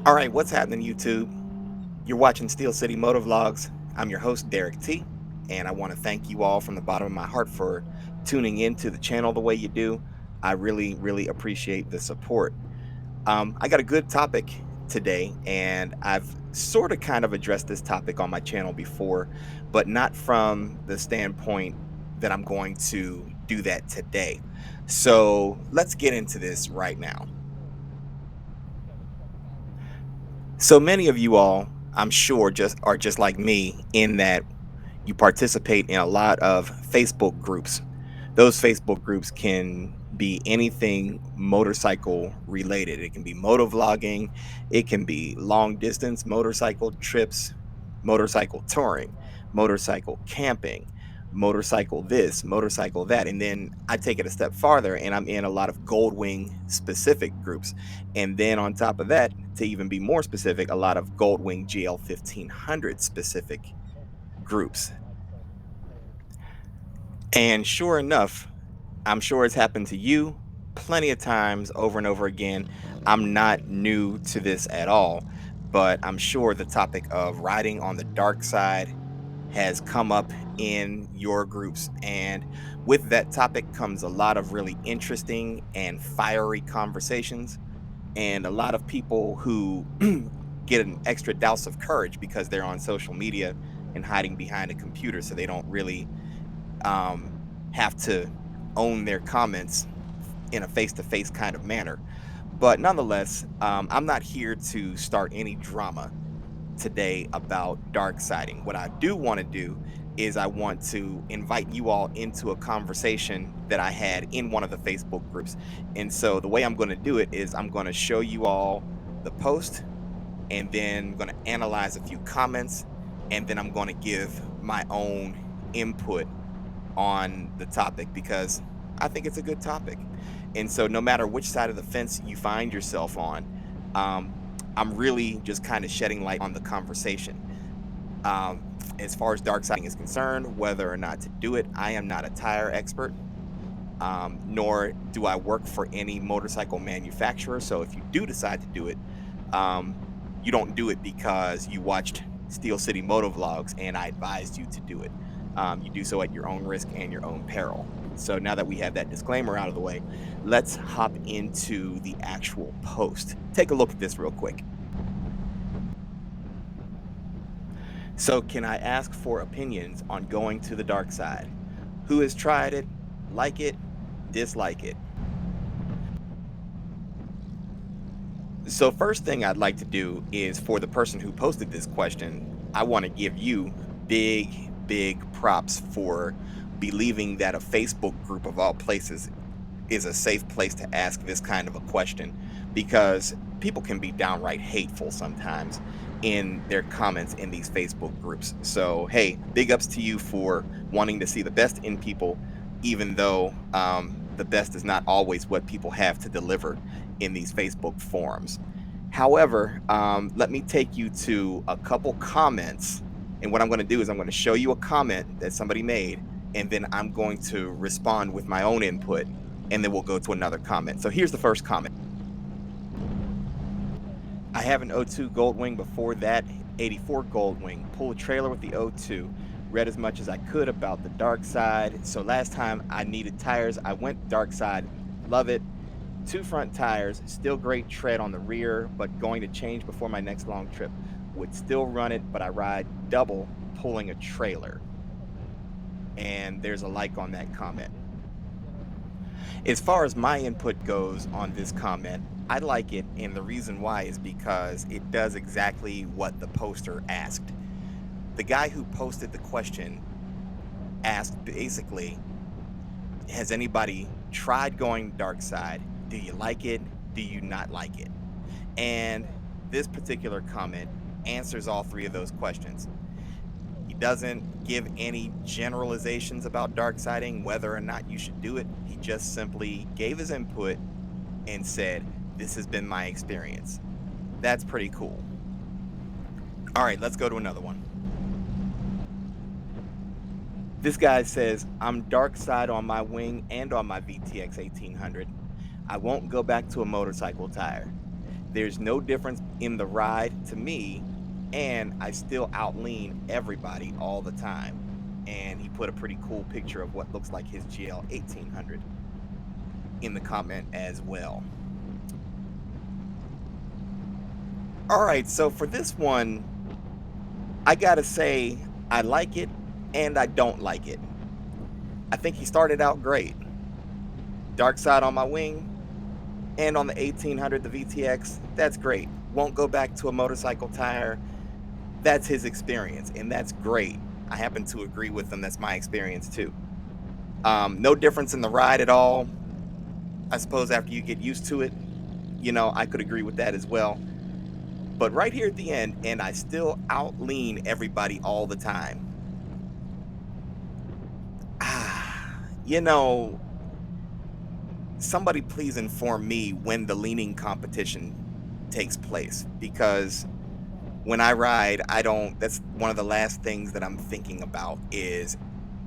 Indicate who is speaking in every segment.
Speaker 1: All right, what's happening, YouTube? You're watching Steel City Motovlogs. I'm your host, Derrick T, and I want to thank you all from the bottom of my heart for tuning into the channel the way you do. I really, really appreciate the support. I got a good topic today, and I've sort of kind of addressed this topic on my channel before, but not from the standpoint that I'm going to do that today. So let's get into this right now. So many of you all, I'm sure, just are just like me in that you participate in a lot of Facebook groups. Those Facebook groups can be anything motorcycle related. It can be motovlogging, it can be long distance motorcycle trips, motorcycle touring, motorcycle camping, motorcycle this, motorcycle that. And then I take it a step farther and I'm in a lot of Goldwing specific groups. And then on top of that, to even be more specific, a lot of Goldwing GL 1500 specific groups. And sure enough, I'm sure it's happened to you plenty of times over and over again. I'm not new to this at all, but I'm sure the topic of riding on the dark side has come up in your groups. And with that topic comes a lot of really interesting and fiery conversations, and a lot of people who get an extra douse of courage because they're on social media and hiding behind a computer so they don't really um, have to own their comments in a face-to-face kind of manner. But nonetheless, I'm not here to start any drama today about dark siding. What I do want to do is I want to invite you all into a conversation that I had in one of the Facebook groups. And so the way I'm going to do it is I'm going to show you all the post, and then I'm going to analyze a few comments, and then I'm going to give my own input on the topic because I think it's a good topic. And so, no matter which side of the fence you find yourself on, um, I'm really just kind of shedding light on the conversation. As far as dark siding is concerned, whether or not to do it, I am not a tire expert, nor do I work for any motorcycle manufacturer. So, if you do decide to do it, um, you don't do it because you watched Steel City Motovlogs and I advised you to do it. You do so at your own risk and your own peril. So now that we have that disclaimer out of the way, let's hop into the actual post. Take a look at this real quick. So, can I ask for opinions on going to the dark side? Who has tried it, like it, dislike it? So, first thing I'd like to do is for the person who posted this question, I want to give you big, big props for believing that a Facebook group of all places is a safe place to ask this kind of a question, because people can be downright hateful sometimes in their comments in these Facebook groups. So, hey, big ups to you for wanting to see the best in people, even though the best is not always what people have to deliver in these Facebook forums. However, let me take you to a couple comments. And what I'm going to do is I'm going to show you a comment that somebody made, and then I'm going to respond with my own input, and then we'll go to another comment. So here's the first comment. I have an O2 Goldwing. Before that, 84 Goldwing. Pull a trailer with the O2. Read as much as I could about the dark side. So last time I needed tires, I went dark side. Love it. 2 front tires, still great tread on the rear, but going to change before my next long trip. Would still run it, but I ride double pulling a trailer. And there's a like on that comment. As far as my input goes on this comment, I like it, and the reason why is because it does exactly what the poster asked. The guy who posted the question asked basically, has anybody tried going dark side? Do you like it? Do you not like it? And this particular comment answers all 3 of those questions. He doesn't give any generalizations about dark siding, whether or not you should do it. He just simply gave his input and said, this has been my experience. That's pretty cool. All right, let's go to another one. This guy says, I'm dark side on my wing and on my VTX 1800. I won't go back to a motorcycle tire. There's no difference in the ride to me, and I still outlean everybody all the time. And he put a pretty cool picture of what looks like his GL 1800 in the comment as well. All right, so for this one, I gotta say I like it and I don't like it. I think he started out great. Dark side on my wing and on the 1800, the VTX, that's great. Won't go back to a motorcycle tire. That's his experience, and that's great. I happen to agree with him. That's my experience too. No difference in the ride at all. I suppose after you get used to it, I could agree with that as well. But right here at the end, and I still outlean everybody all the time. You know, somebody please inform me when the leaning competition takes place, because when I ride, I don't that's one of the last things that I'm thinking about is,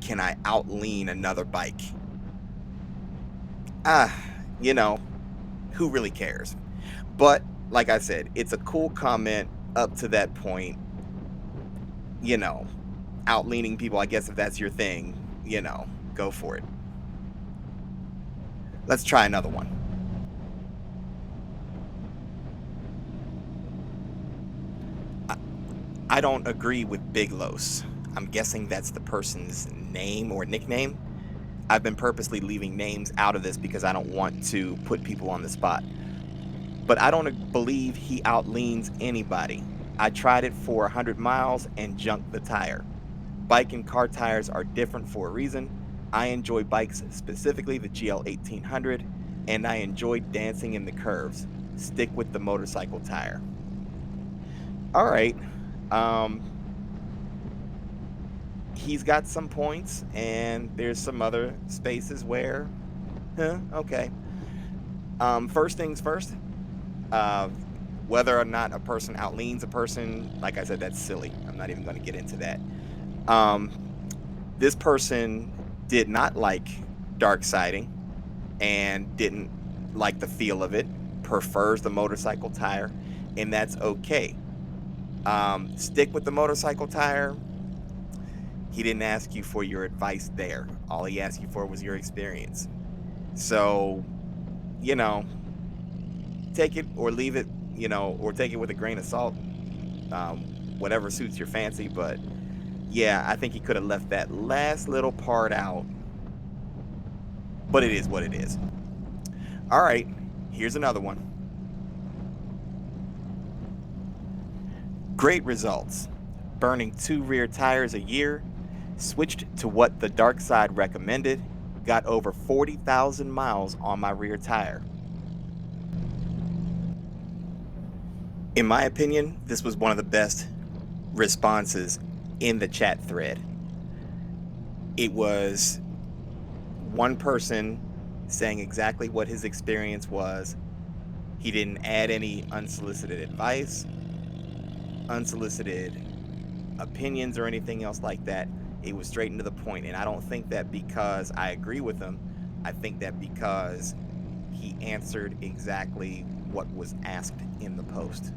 Speaker 1: can I outlean another bike? You know, who really cares? But like I said, it's a cool comment up to that point, you know, outleaning people, I guess if that's your thing, go for it. Let's try another one. I, I don't agree with Big Los. I'm guessing that's the person's name or nickname. I've been purposely leaving names out of this because I don't want to put people on the spot. But I don't believe he outleans anybody. I tried it for 100 miles and junked the tire. Bike and car tires are different for a reason. I enjoy bikes, specifically the GL 1800, and I enjoy dancing in the curves. Stick with the motorcycle tire. All right. Um, he's got some points, and there's some other spaces where, okay. First things first, uh, whether or not a person outleans a person, like I said, that's silly. I'm not even going to get into that. Um, this person did not like dark siding and didn't like the feel of it, prefers the motorcycle tire, and that's okay. Stick with the motorcycle tire. He didn't ask you for your advice there. All he asked you for was your experience. So, you know, take it or leave it, or take it with a grain of salt, um, whatever suits your fancy. But yeah, I think he could have left that last little part out, but it is what it is. All right, here's another one. Great results. Burning 2 rear tires a year, switched to what the Darkside recommended, got over 40,000 miles on my rear tire. In my opinion, this was one of the best responses in the chat thread. It was one person saying exactly what his experience was. He didn't add any unsolicited advice, unsolicited opinions, or anything else like that. It was straight into the point. And I don't think that because I agree with him. I think that because he answered exactly what was asked in the post.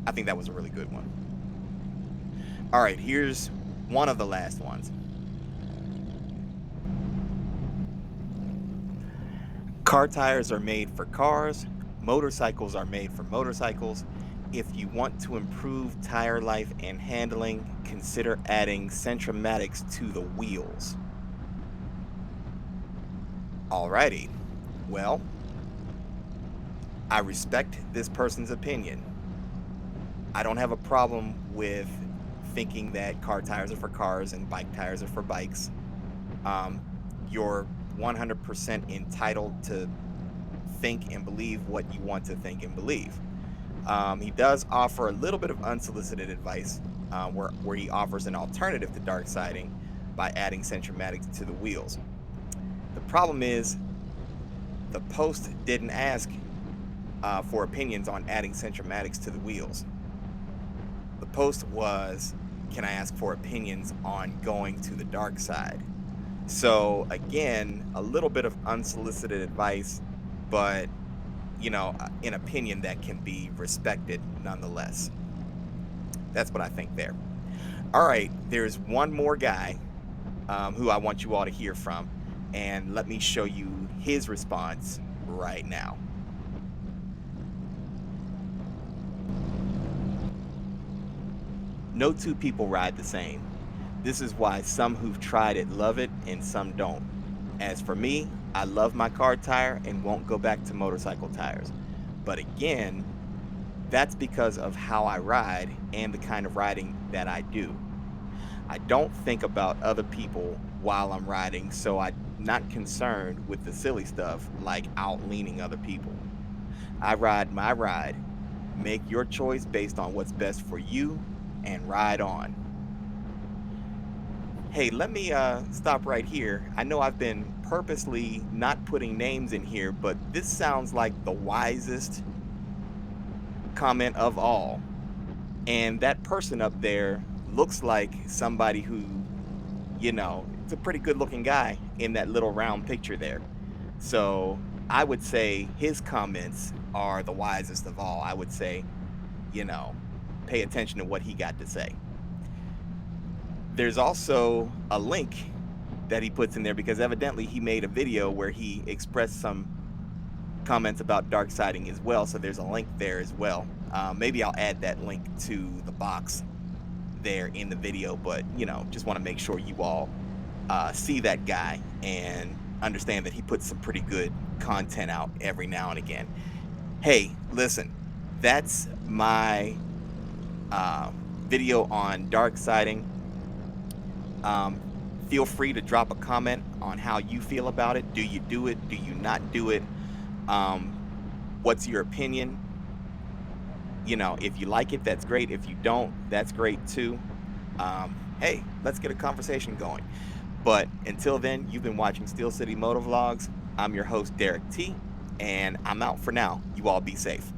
Speaker 1: I think that was a really good one. All right, here's one of the last ones. Car tires are made for cars, motorcycles are made for motorcycles. If you want to improve tire life and handling, consider adding centromatics to the wheels. Alrighty, well, I respect this person's opinion. I don't have a problem with thinking that car tires are for cars and bike tires are for bikes. You're 100% entitled to think and believe what you want to think and believe. He does offer a little bit of unsolicited advice, where he offers an alternative to dark siding by adding centromatics to the wheels. The problem is the post didn't ask for opinions on adding centromatics to the wheels. The post was, can I ask for opinions on going to the dark side? So again, a little bit of unsolicited advice, but an opinion that can be respected nonetheless. That's what I think there. All right, there's one more guy who I want you all to hear from, and let me show you his response right now. No two people ride the same. This is why some who've tried it love it and some don't. As for me, I love my car tire and won't go back to motorcycle tires. But again, that's because of how I ride and the kind of riding that I do. I don't think about other people while I'm riding, so I'm not concerned with the silly stuff like out leaning other people. I ride my ride. Make your choice based on what's best for you and ride on. Hey, let me stop right here. I know I've been purposely not putting names in here, but this sounds like the wisest comment of all. And that person up there looks like somebody who, it's a pretty good looking guy in that little round picture there. So I would say his comments are the wisest of all. I would say, you know, pay attention to what he got to say. There's also a link that he puts in there because evidently he made a video where he expressed some comments about dark siding as well. So there's a link there as well. Maybe I'll add that link to the box there in the video, but just want to make sure you all see that guy and understand that he puts some pretty good content out every now and again. Hey, listen, that's my video on dark siding. Um, Feel free to drop a comment on how you feel about it. Do you do it? Do you not do it? Um, what's your opinion? If you like it, that's great. If you don't, that's great too. Hey, let's get a conversation going. But until then, you've been watching Steel City Motovlogs. I'm your host, Derrick T, and I'm out for now. You all be safe.